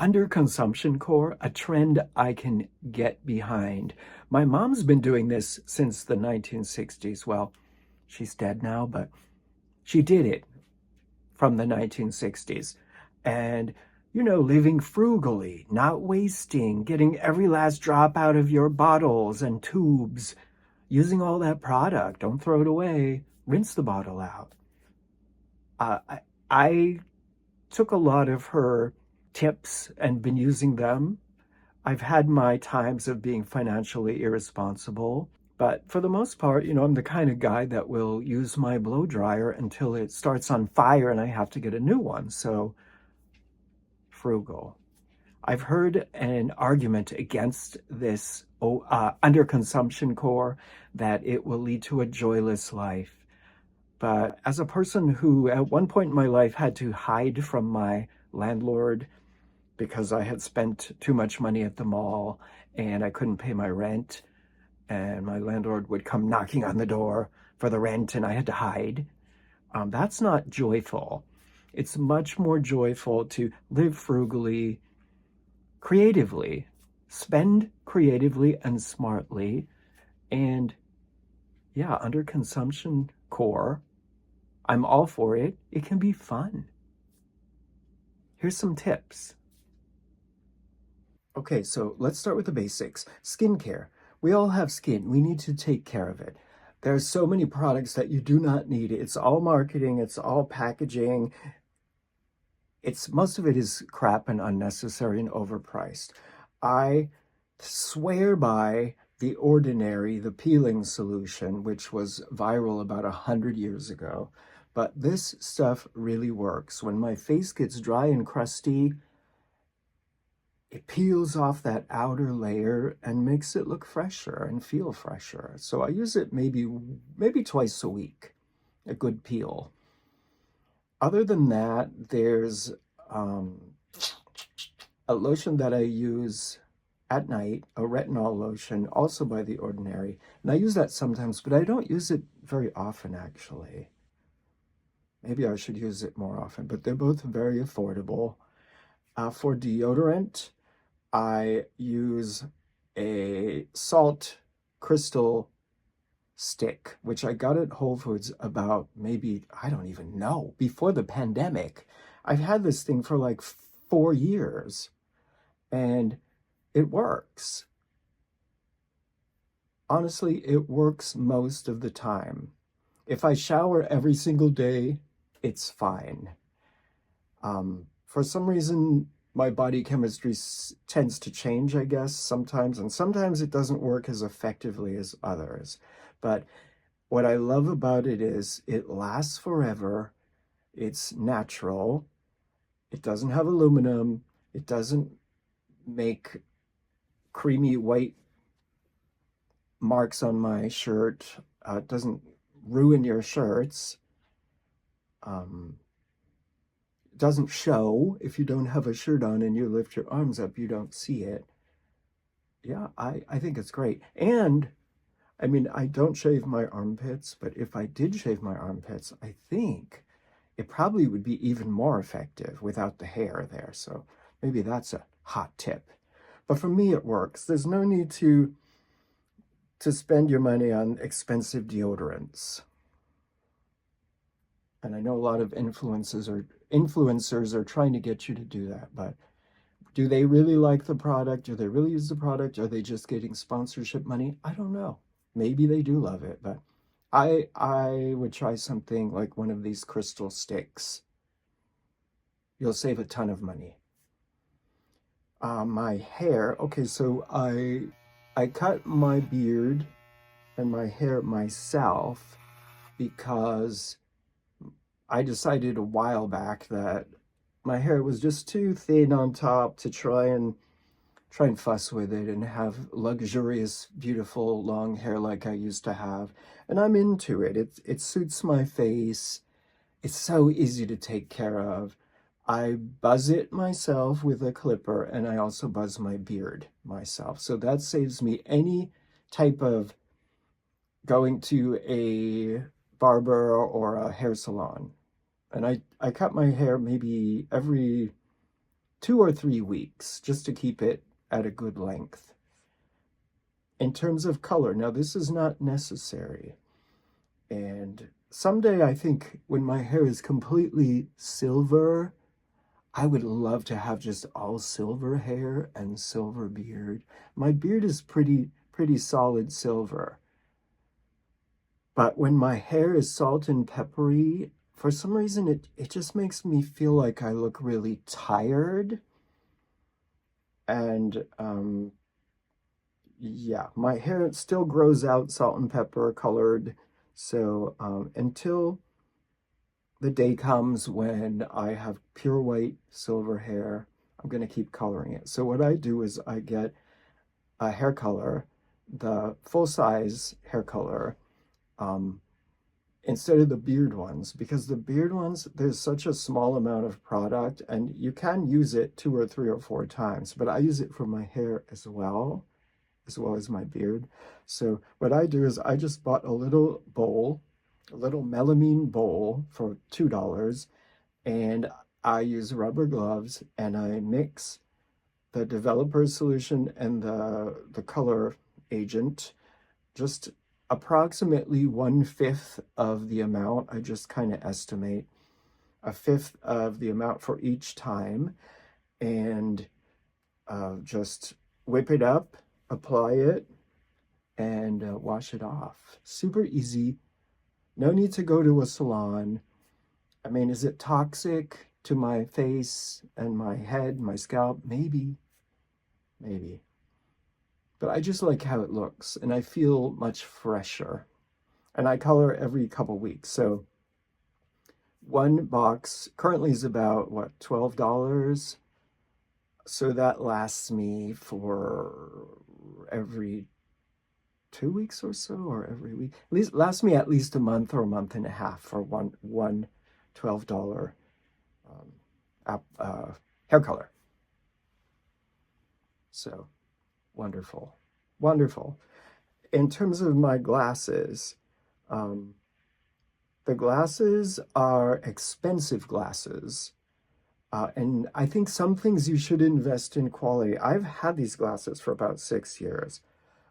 Underconsumption core, a trend I can get behind. My mom's been doing this since the 1960s. Well, she's dead now, but she did it from the 1960s. And, living frugally, not wasting, getting every last drop out of your bottles and tubes, using all that product. Don't throw it away. Rinse the bottle out. I took a lot of her tips and been using them. I've had my times of being financially irresponsible, but for the most part, I'm the kind of guy that will use my blow dryer until it starts on fire and I have to get a new one. So, frugal. I've heard an argument against this underconsumption core that it will lead to a joyless life. But as a person who at one point in my life had to hide from my landlord because I had spent too much money at the mall and I couldn't pay my rent, and my landlord would come knocking on the door for the rent and I had to hide. That's not joyful. It's much more joyful to live frugally, creatively, spend creatively and smartly, and under consumption core, I'm all for it. It can be fun. Here's some tips. Okay, so let's start with the basics. Skincare. We all have skin. We need to take care of it. There's so many products that you do not need. It's all marketing. It's all packaging. Most of it is crap and unnecessary and overpriced. I swear by the Ordinary, the peeling solution, which was viral about 100 years ago. But this stuff really works. When my face gets dry and crusty, it peels off that outer layer and makes it look fresher and feel fresher. So I use it maybe twice a week, a good peel. Other than that, there's a lotion that I use at night, a retinol lotion, also by The Ordinary. And I use that sometimes, but I don't use it very often, actually. Maybe I should use it more often, but they're both very affordable. For deodorant, I use a salt crystal stick, which I got at Whole Foods about maybe, I don't even know, before the pandemic. I've had this thing for like 4 years, and it works. Honestly, it works most of the time. If I shower every single day, it's fine. For some reason, my body chemistry tends to change, I guess, sometimes, and sometimes it doesn't work as effectively as others. But what I love about it is it lasts forever. It's natural. It doesn't have aluminum. It doesn't make creamy white marks on my shirt. It doesn't ruin your shirts. It doesn't show. If you don't have a shirt on and you lift your arms up, you don't see it. Yeah, I think it's great. And I mean, I don't shave my armpits, but if I did shave my armpits, I think it probably would be even more effective without the hair there. So maybe that's a hot tip. But for me, it works. There's no need to spend your money on expensive deodorants. And I know a lot of influencers are trying to get you to do that, but do they really like the product? Do they really use the product? Are they just getting sponsorship money? I don't know. Maybe they do love it, but I would try something like one of these crystal sticks. You'll save a ton of money. My hair. Okay, so I cut my beard and my hair myself because I decided a while back that my hair was just too thin on top to try and fuss with it and have luxurious, beautiful, long hair like I used to have. And I'm into it. It suits my face. It's so easy to take care of. I buzz it myself with a clipper, and I also buzz my beard myself. So that saves me any type of going to a barber or a hair salon. And I cut my hair maybe every 2 or 3 weeks just to keep it at a good length. In terms of color, now this is not necessary. And someday I think when my hair is completely silver, I would love to have just all silver hair and silver beard. My beard is pretty solid silver. But when my hair is salt and peppery, for some reason it just makes me feel like I look really tired. And yeah, my hair still grows out salt and pepper colored. So until the day comes when I have pure white silver hair, I'm going to keep coloring it. So what I do is I get a hair color, the full size hair color, instead of the beard ones, because the beard ones, there's such a small amount of product and you can use it 2 or 3 or 4 times, but I use it for my hair as well as my beard. So what I do is I just bought a little bowl, a little melamine bowl for $2, and I use rubber gloves and I mix the developer solution and the color agent, just approximately 1/5 of the amount. I just kind of estimate 1/5 of the amount for each time, and just whip it up, apply it, and wash it off. Super easy. No need to go to a salon. I mean, is it toxic to my face and my head, my scalp? Maybe. But I just like how it looks, and I feel much fresher. And I color every couple weeks. So one box currently is about, what, $12? So that lasts me for every 2 weeks or so, or every week. At least lasts me at least a month or a month and a half for one $12 hair color. So wonderful. In terms of my glasses, the glasses are expensive glasses. And I think some things you should invest in quality. I've had these glasses for about 6 years.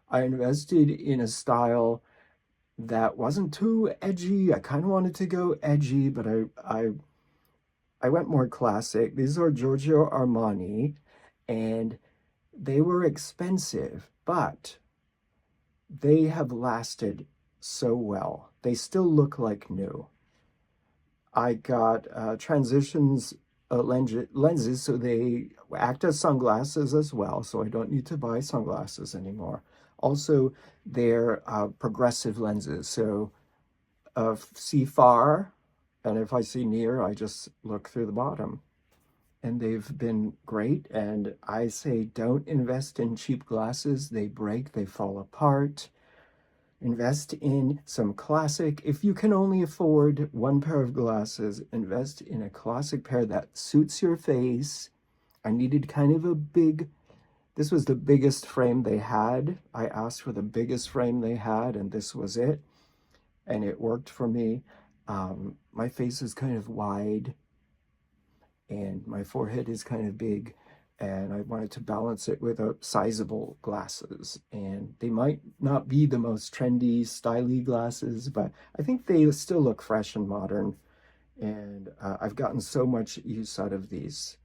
I invested in a style that wasn't too edgy. I kind of wanted to go edgy, but I went more classic. These are Giorgio Armani, and they were expensive, but they have lasted so well. They still look like new. I got transitions lenses, so they act as sunglasses as well, so I don't need to buy sunglasses anymore. Also, they're progressive lenses, so see far, and if I see near, I just look through the bottom. And they've been great, and I say don't invest in cheap glasses. They break, they fall apart. Invest in some classic. If you can only afford one pair of glasses, invest in a classic pair that suits your face. I needed kind of a big, this was the biggest frame they had. I asked for the biggest frame they had, and this was it. And it worked for me. My face is kind of wide, and my forehead is kind of big, and I wanted to balance it with a sizable glasses. And they might not be the most trendy, styly glasses, but I think they still look fresh and modern. And I've gotten so much use out of these.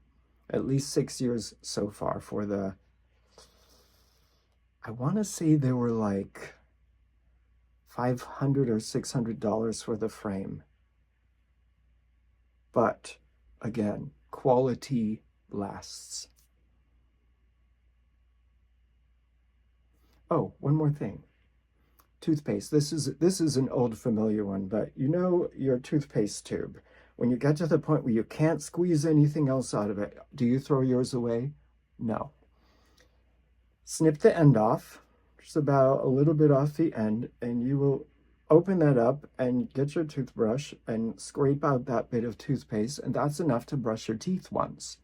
At least 6 years so far for the, I want to say they were like $500 or $600 for the frame. But again, quality lasts. Oh, one more thing. Toothpaste. This is an old familiar one, but you know your toothpaste tube. When you get to the point where you can't squeeze anything else out of it, do you throw yours away? No. Snip the end off, just about a little bit off the end, and you will open that up and get your toothbrush and scrape out that bit of toothpaste, and that's enough to brush your teeth once.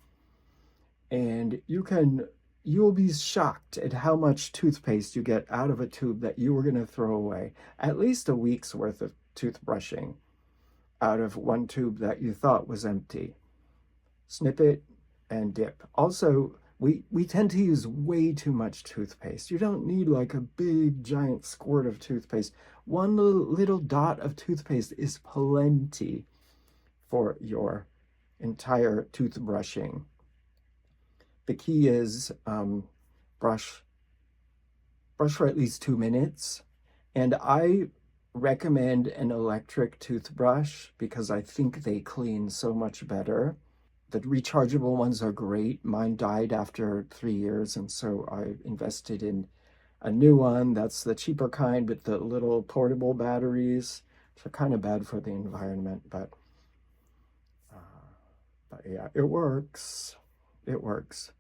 And you'll be shocked at how much toothpaste you get out of a tube that you were going to throw away. At least a week's worth of toothbrushing out of one tube that you thought was empty. Snip it and dip. Also, we tend to use way too much toothpaste. You don't need like a big giant squirt of toothpaste. One little dot of toothpaste is plenty for your entire toothbrushing. The key is brush for at least 2 minutes. And I recommend an electric toothbrush because I think they clean so much better. The rechargeable ones are great. Mine died after 3 years, and so I invested in a new one that's the cheaper kind with the little portable batteries. They're kind of bad for the environment, but yeah, it works. It works.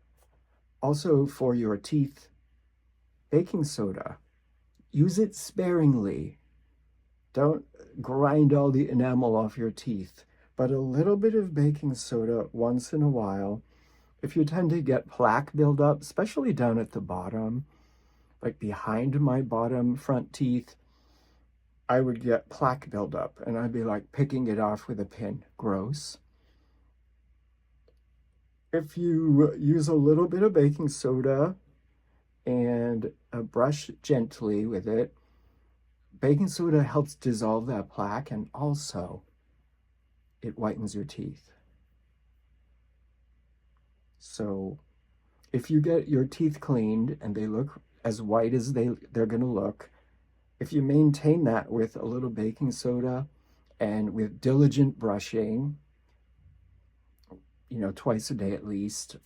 Also, for your teeth, baking soda. Use it sparingly. Don't grind all the enamel off your teeth, but a little bit of baking soda once in a while. If you tend to get plaque buildup, especially down at the bottom, like behind my bottom front teeth, I would get plaque buildup and I'd be like picking it off with a pin. Gross. If you use a little bit of baking soda and brush gently with it, baking soda helps dissolve that plaque, and also it whitens your teeth. So if you get your teeth cleaned and they look as white as they're going to look, if you maintain that with a little baking soda and with diligent brushing, twice a day at least,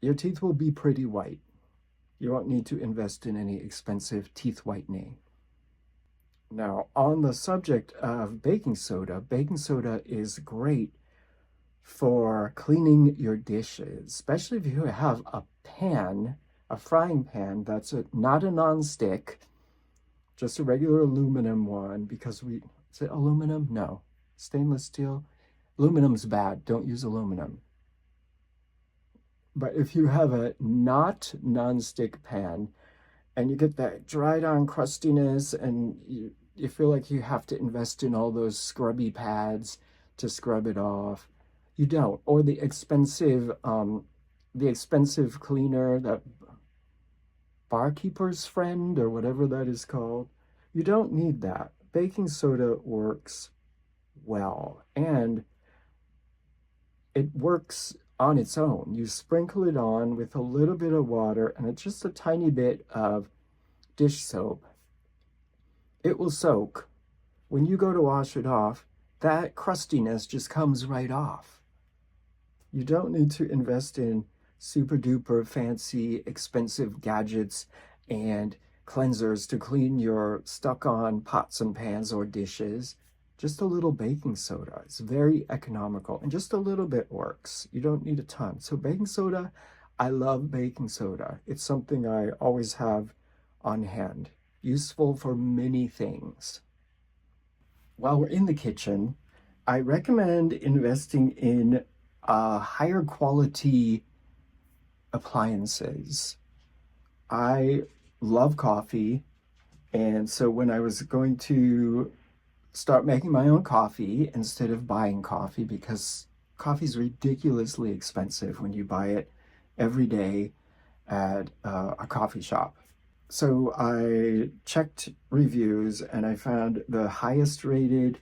your teeth will be pretty white. You won't need to invest in any expensive teeth whitening. Now, on the subject of baking soda is great for cleaning your dishes, especially if you have a frying pan that's not a non-stick, just a regular aluminum one, because is it aluminum? No, stainless steel. Aluminum's bad. Don't use aluminum. But if you have a not non-stick pan and you get that dried on crustiness and you feel like you have to invest in all those scrubby pads to scrub it off, you don't. Or the expensive cleaner, that barkeeper's friend or whatever that is called, you don't need that. Baking soda works well, and it works on its own. You sprinkle it on with a little bit of water and it's just a tiny bit of dish soap. It will soak. When you go to wash it off, that crustiness just comes right off. You don't need to invest in super duper fancy, expensive gadgets and cleansers to clean your stuck on pots and pans or dishes. Just a little baking soda. It's very economical, and just a little bit works. You don't need a ton. So baking soda, I love baking soda. It's something I always have on hand. Useful for many things. While we're in the kitchen, I recommend investing in higher quality appliances. I love coffee, and so when I was going to start making my own coffee instead of buying coffee, because coffee is ridiculously expensive when you buy it every day at a coffee shop. So I checked reviews and I found the highest rated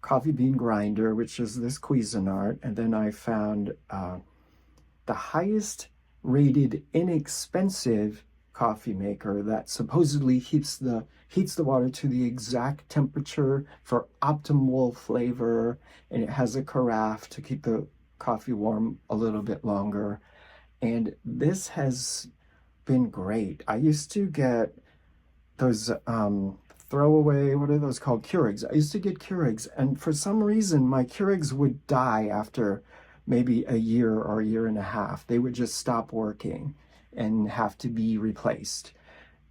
coffee bean grinder, which is this Cuisinart, and then I found the highest rated inexpensive coffee maker that supposedly heats the water to the exact temperature for optimal flavor, and it has a carafe to keep the coffee warm a little bit longer. And this has been great. I used to get those throwaway, what are those called? Keurigs. I used to get Keurigs, and for some reason my Keurigs would die after maybe a year or a year and a half. They would just stop working and have to be replaced.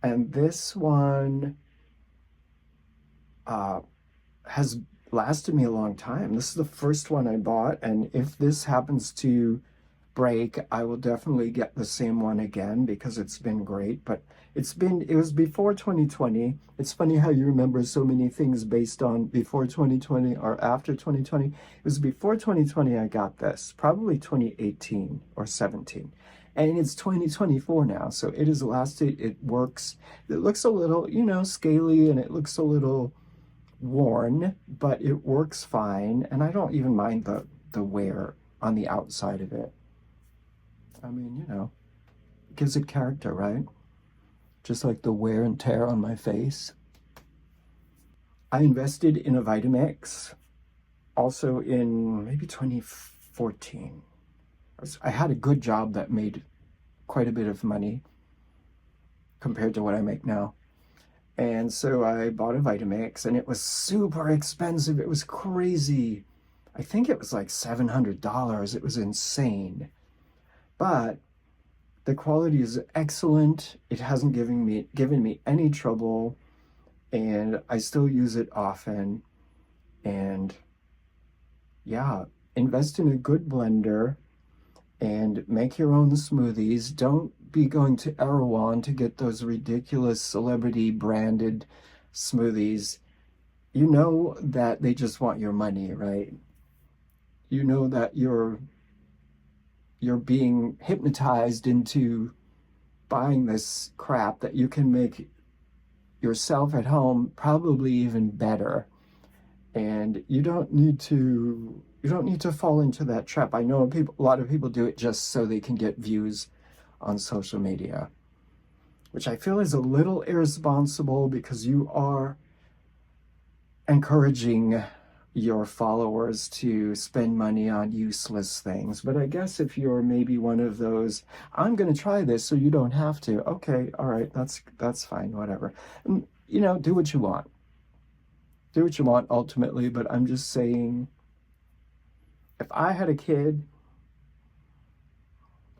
And this one has lasted me a long time. This is the first one I bought, and if this happens to break, I will definitely get the same one again because it's been great. But it was before 2020. It's funny how you remember so many things based on before 2020 or after 2020. It was before 2020 I got this, probably 2018 or 17. And it's 2024 now, so it has lasted, it works. It looks a little, scaly, and it looks a little worn, but it works fine, and I don't even mind the wear on the outside of it. I mean, it gives it character, right? Just like the wear and tear on my face. I invested in a Vitamix also in maybe 2014. I had a good job that made quite a bit of money compared to what I make now. And so I bought a Vitamix, and it was super expensive. It was crazy. I think it was like $700. It was insane. But the quality is excellent. It hasn't given me any trouble, and I still use it often. And yeah, invest in a good blender and make your own smoothies. Don't be going to Erewhon to get those ridiculous celebrity branded smoothies. You know that they just want your money, right? You know that you're being hypnotized into buying this crap that you can make yourself at home, probably even better. And you don't need to fall into that trap. I know a lot of people do it just so they can get views on social media, which I feel is a little irresponsible because you are encouraging your followers to spend money on useless things. But I guess if you're maybe one of those, I'm going to try this so you don't have to. Okay, all right, that's fine, whatever. And, do what you want. Do what you want ultimately, but I'm just saying, if I had a kid,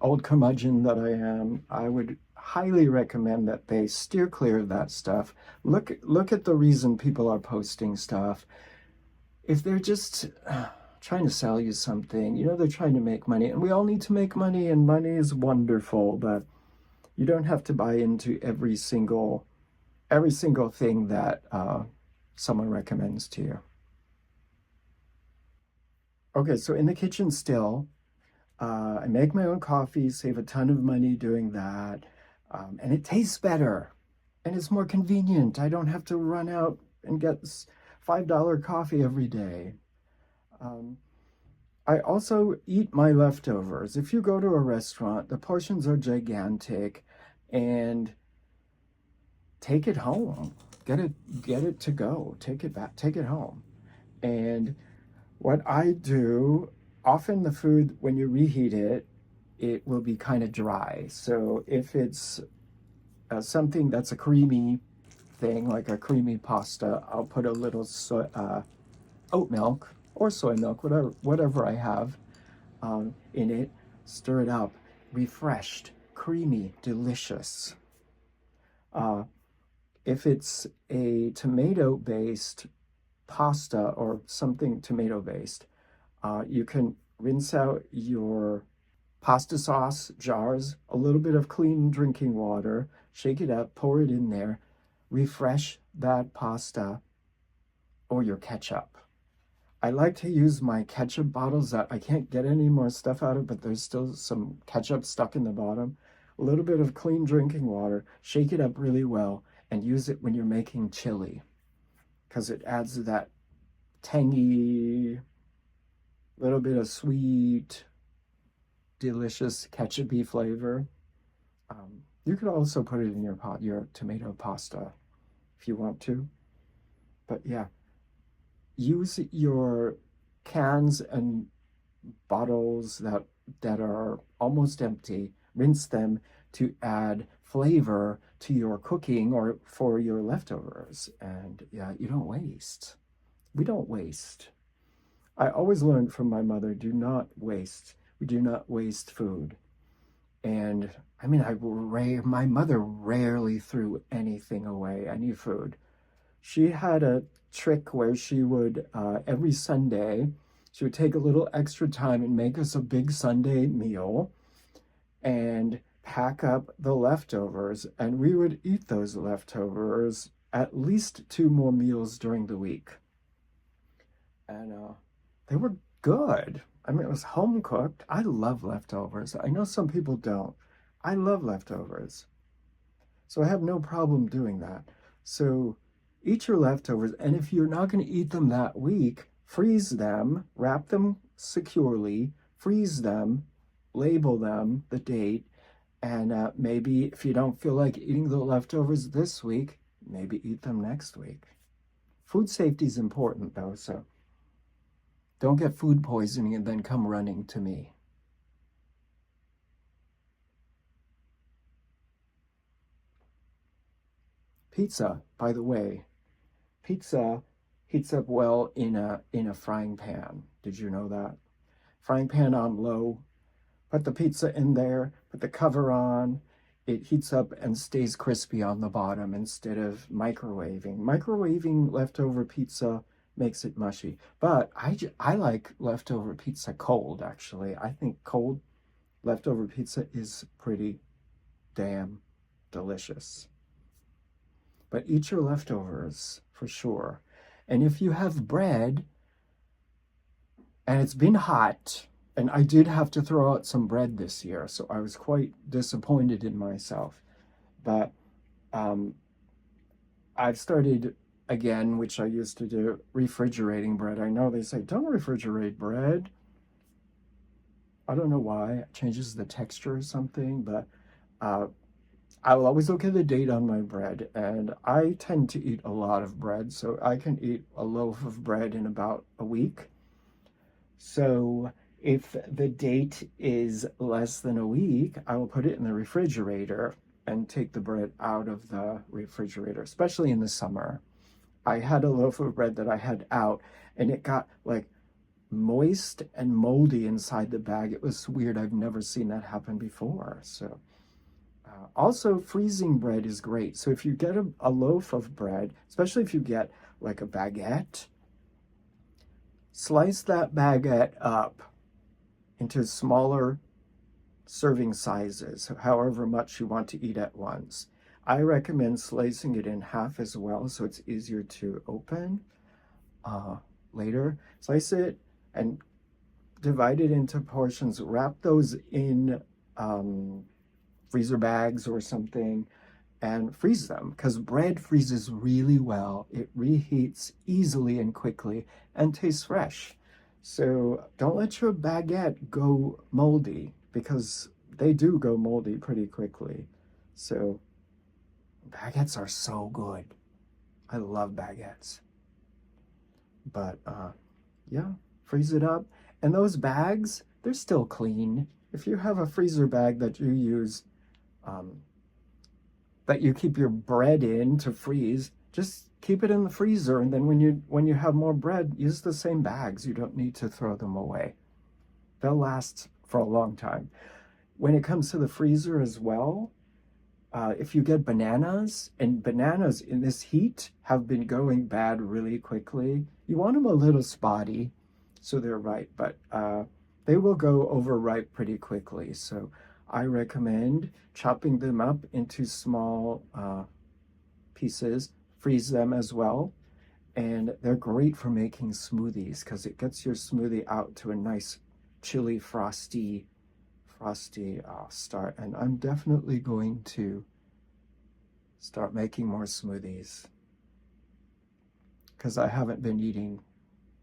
old curmudgeon that I am, I would highly recommend that they steer clear of that stuff. Look at the reason people are posting stuff. If they're just trying to sell you something, they're trying to make money, and we all need to make money, and money is wonderful, but you don't have to buy into every single thing that someone recommends to you. Okay, so in the kitchen still, I make my own coffee, save a ton of money doing that, and it tastes better, and it's more convenient. I don't have to run out and get $5 coffee every day. I also eat my leftovers. If you go to a restaurant, the portions are gigantic, and take it home. Get it to go. Take it back. Take it home. And what I do, often the food, when you reheat it, it will be kind of dry. So if it's something that's a creamy thing, like a creamy pasta, I'll put a little oat milk or soy milk, whatever I have in it, stir it up, refreshed, creamy, delicious. If it's a tomato-based pasta or something tomato-based, you can rinse out your pasta sauce jars, a little bit of clean drinking water, shake it up, pour it in there, refresh that pasta or your ketchup. I like to use my ketchup bottles that I can't get any more stuff out of, but there's still some ketchup stuck in the bottom. A little bit of clean drinking water, shake it up really well, and use it when you're making chili, because it adds that tangy, little bit of sweet, delicious ketchupy flavor. You could also put it in your tomato pasta if you want to. But yeah, use your cans and bottles that are almost empty, rinse them to add flavor to your cooking or for your leftovers. And yeah, you don't waste. We don't waste. I always learned from my mother, do not waste. We do not waste food. And I mean, my mother rarely threw anything away, any food. She had a trick where she would, every Sunday, She would take a little extra time and make us a big Sunday meal and pack up the leftovers, and we would eat those leftovers at least two more meals during the week. And they were good. I mean, it was home cooked. I love leftovers. I know some people don't. I love leftovers. So I have no problem doing that. So eat your leftovers, and if you're not going to eat them that week, freeze them, wrap them securely, freeze them, label them, the date, and maybe if you don't feel like eating the leftovers this week, maybe eat them next week. Food safety is important though, so don't get food poisoning and then come running to me. Pizza, by the way, pizza heats up well in a frying pan. Did you know that? Frying pan on low, put the pizza in there, put the cover on. It heats up and stays crispy on the bottom instead of microwaving. Microwaving leftover pizza makes it mushy. But I like leftover pizza cold, actually. I think cold leftover pizza is pretty damn delicious. But eat your leftovers for sure. And if you have bread and it's been hot, and I did have to throw out some bread this year, so I was quite disappointed in myself. But um, I've started again, which I used to do, refrigerating bread. I know they say don't refrigerate bread. I don't know why. It changes the texture or something, but uh, I will always look at the date on my bread, and I tend to eat a lot of bread, so I can eat a loaf of bread in about a week. So if the date is less than a week, I will put it in the refrigerator and take the bread out of the refrigerator, especially in the summer. I had a loaf of bread that I had out, and it got like moist and moldy inside the bag. It was weird. I've never seen that happen before. So also, freezing bread is great. So if you get a loaf of bread, especially if you get like a baguette, slice that baguette up into smaller serving sizes, however much you want to eat at once. I recommend slicing it in half as well so it's easier to open later. Slice it and divide it into portions. Wrap those in freezer bags or something and freeze them because bread freezes really well. It reheats easily and quickly and tastes fresh. So don't let your baguette go moldy because they do go moldy pretty quickly. So baguettes are so good. I love baguettes. But yeah, freeze it up. And those bags, they're still clean. If you have a freezer bag that you use that you keep your bread in to freeze, just keep it in the freezer, and then when you have more bread, use the same bags. You don't need to throw them away. They'll last for a long time. When it comes to the freezer as well, if you get bananas, and bananas in this heat have been going bad really quickly, you want them a little spotty so they're ripe, but they will go overripe pretty quickly. So I recommend chopping them up into small pieces, freeze them as well, and they're great for making smoothies because it gets your smoothie out to a nice chilly, frosty start. And I'm definitely going to start making more smoothies because I haven't been eating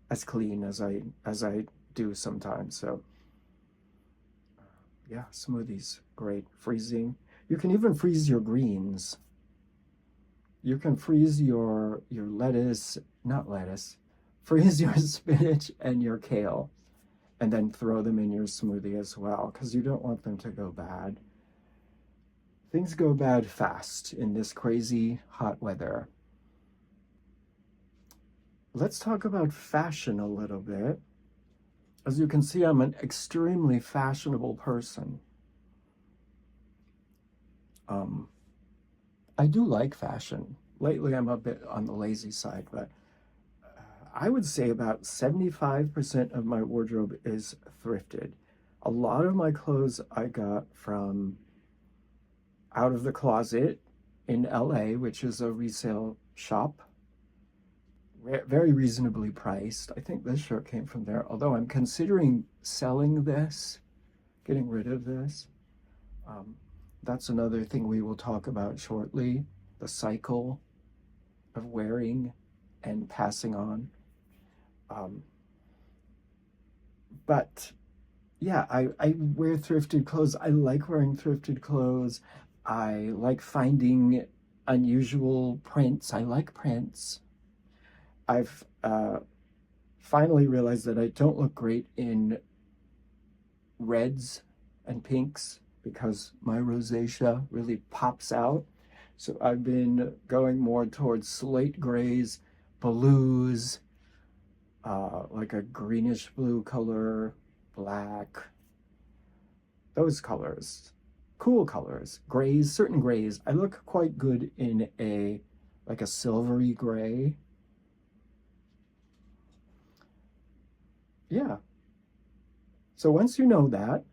as clean as I do sometimes. So yeah, smoothies, great. Freezing. You can even freeze your greens. You can freeze your lettuce, not lettuce, freeze your spinach and your kale, and then throw them in your smoothie as well, because you don't want them to go bad. Things go bad fast in this crazy hot weather. Let's talk about fashion a little bit. As you can see, I'm an extremely fashionable person. I do like fashion. Lately, I'm a bit on the lazy side, but I would say about 75% of my wardrobe is thrifted. A lot of my clothes I got from Out of the Closet in LA, which is a resale shop, very reasonably priced. I think this shirt came from there, although I'm considering selling this, getting rid of this. Um, that's another thing we will talk about shortly, the cycle of wearing and passing on. Um, but yeah, I wear thrifted clothes. I like wearing thrifted clothes. I like finding unusual prints. I like prints. I've finally realized that I don't look great in reds and pinks because my rosacea really pops out. So I've been going more towards slate grays, blues, like a greenish blue color, black, those colors, cool colors, grays, certain grays. I look quite good in like a silvery gray. Yeah. So once you know that,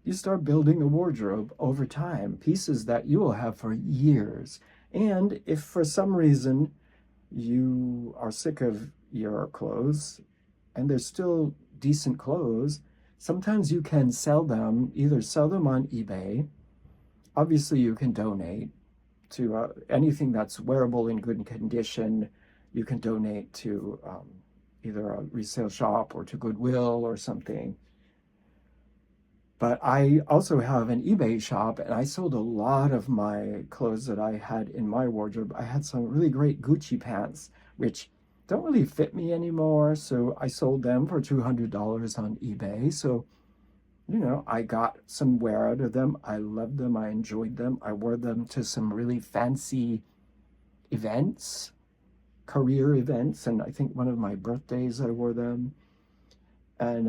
you start building a wardrobe over time, pieces that you will have for years. And if for some reason you are sick of your clothes and they're still decent clothes, sometimes you can sell them, either sell them on eBay. Obviously, you can donate to anything that's wearable in good condition. You can donate to either a resale shop or to Goodwill or something. But I also have an eBay shop, and I sold a lot of my clothes that I had in my wardrobe. I had some really great Gucci pants, which don't really fit me anymore. So I sold them for $200 on eBay. So, I got some wear out of them. I loved them. I enjoyed them. I wore them to some really fancy events, career events. And I think one of my birthdays I wore them. And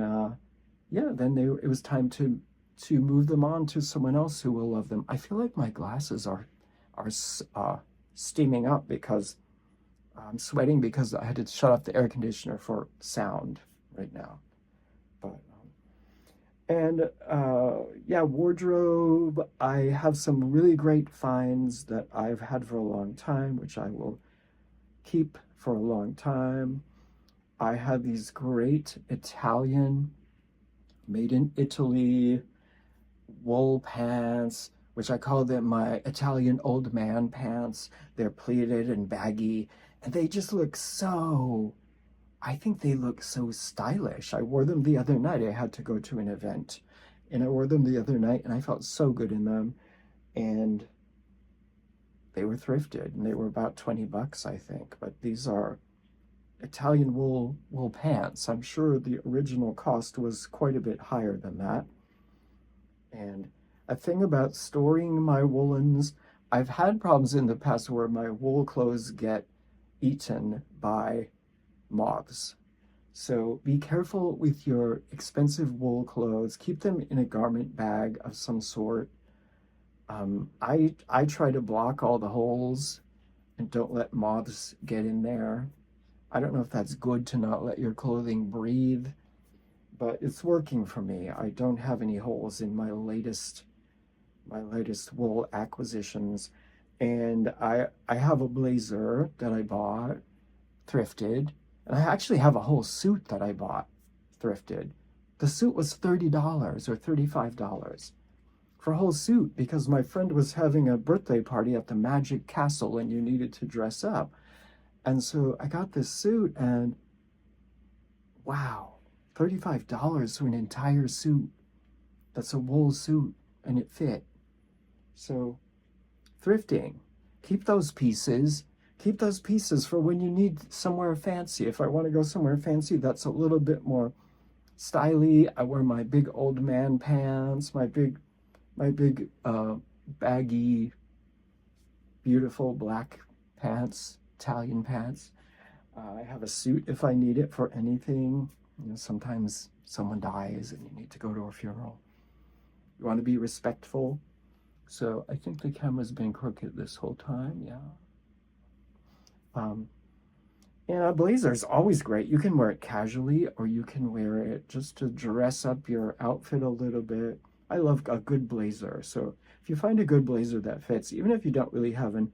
yeah, then it was time to move them on to someone else who will love them. I feel like my glasses are steaming up because I'm sweating because I had to shut off the air conditioner for sound right now. But and yeah, wardrobe. I have some really great finds that I've had for a long time, which I will keep for a long time. I have these great Italian, made in Italy wool pants, which I call them my Italian old man pants. They're pleated and baggy, and they just look I think they look so stylish. I wore them the other night. I had to go to an event, and I wore them the other night, and I felt so good in them. And they were thrifted, and they were about $20, I think. But these are Italian wool pants. I'm sure the original cost was quite a bit higher than that. And a thing about storing my woolens, I've had problems in the past where my wool clothes get eaten by moths. So be careful with your expensive wool clothes. Keep them in a garment bag of some sort. I try to block all the holes and don't let moths get in there. I don't know if that's good to not let your clothing breathe, but it's working for me. I don't have any holes in my latest wool acquisitions. And I have a blazer that I bought thrifted, and I actually have a whole suit that I bought thrifted. The suit was $30 or $35 for a whole suit because my friend was having a birthday party at the Magic Castle and you needed to dress up. And so I got this suit, and wow, $35 for an entire suit. That's a wool suit, and it fit. So thrifting, keep those pieces. Keep those pieces for when you need somewhere fancy. If I want to go somewhere fancy that's a little bit more styly, I wear my big old man pants, my big baggy, beautiful black pants, Italian pants. I have a suit if I need it for anything. Sometimes someone dies and you need to go to a funeral. You want to be respectful. So I think the camera's been crooked this whole time, yeah. And a blazer is always great. You can wear it casually or you can wear it just to dress up your outfit a little bit. I love a good blazer. So if you find a good blazer that fits, even if you don't really have an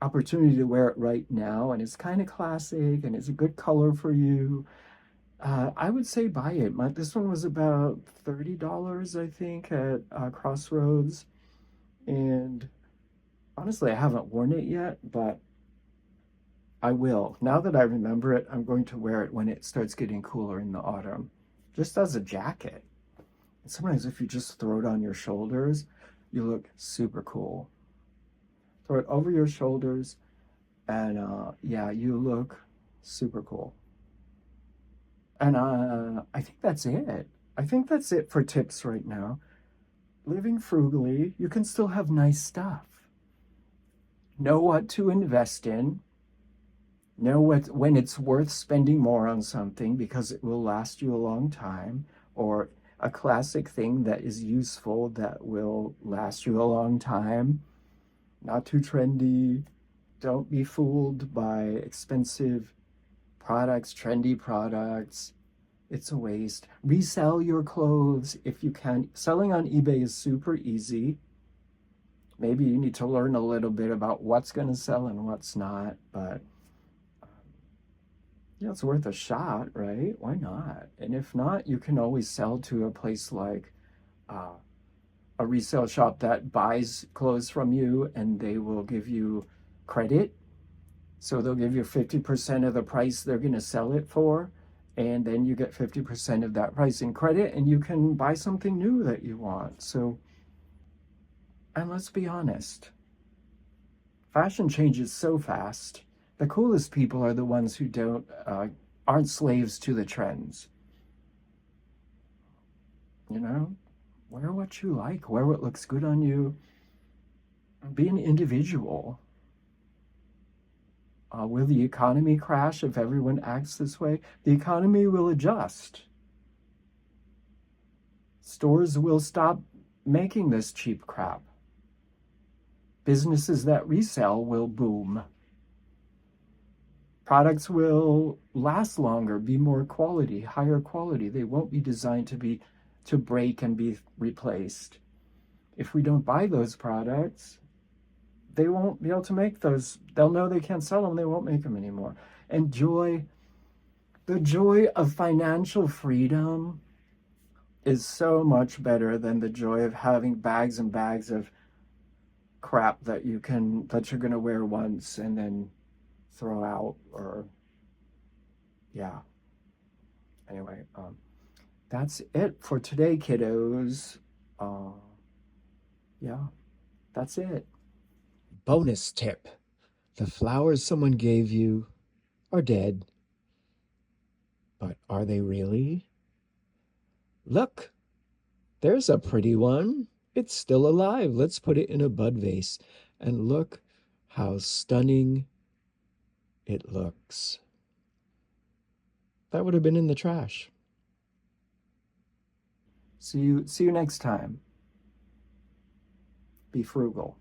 opportunity to wear it right now and it's kind of classic and it's a good color for you, I would say buy it. This one was about $30, I think, at Crossroads. And honestly, I haven't worn it yet, but I will. Now that I remember it, I'm going to wear it when it starts getting cooler in the autumn, just as a jacket. And sometimes if you just throw it on your shoulders, you look super cool. Throw it over your shoulders, and yeah, you look super cool. And I think that's it. I think that's it for tips right now. Living frugally, you can still have nice stuff. Know what to invest in. Know when it's worth spending more on something because it will last you a long time, or a classic thing that is useful that will last you a long time. Not too trendy. Don't be fooled by expensive products, trendy products. It's a waste. Resell your clothes if you can. Selling on eBay is super easy. Maybe you need to learn a little bit about what's going to sell and what's not, but yeah, it's worth a shot, right? Why not? And if not, you can always sell to a place like uh, a resale shop that buys clothes from you and they will give you credit. So they'll give you 50% of the price they're going to sell it for. And then you get 50% of that price in credit and you can buy something new that you want. So, and let's be honest, fashion changes so fast. The coolest people are the ones who aren't slaves to the trends. You know, wear what you like, wear what looks good on you, be an individual. Will the economy crash if everyone acts this way? The economy will adjust. Stores will stop making this cheap crap. Businesses that resell will boom. Products will last longer, be more quality, higher quality. They won't be designed to break and be replaced. If we don't buy those products, they won't be able to make those. They'll know they can't sell them, they won't make them anymore. And the joy of financial freedom is so much better than the joy of having bags and bags of crap that you're going to wear once and then throw out. Or yeah, anyway, that's it for today, kiddos. uh yeah, that's it. Bonus tip: the flowers someone gave you are dead, but are they really? Look, there's a pretty one. It's still alive. Let's put it in a bud vase and look how stunning it looks. That would have been in the trash. See you next time. Be frugal.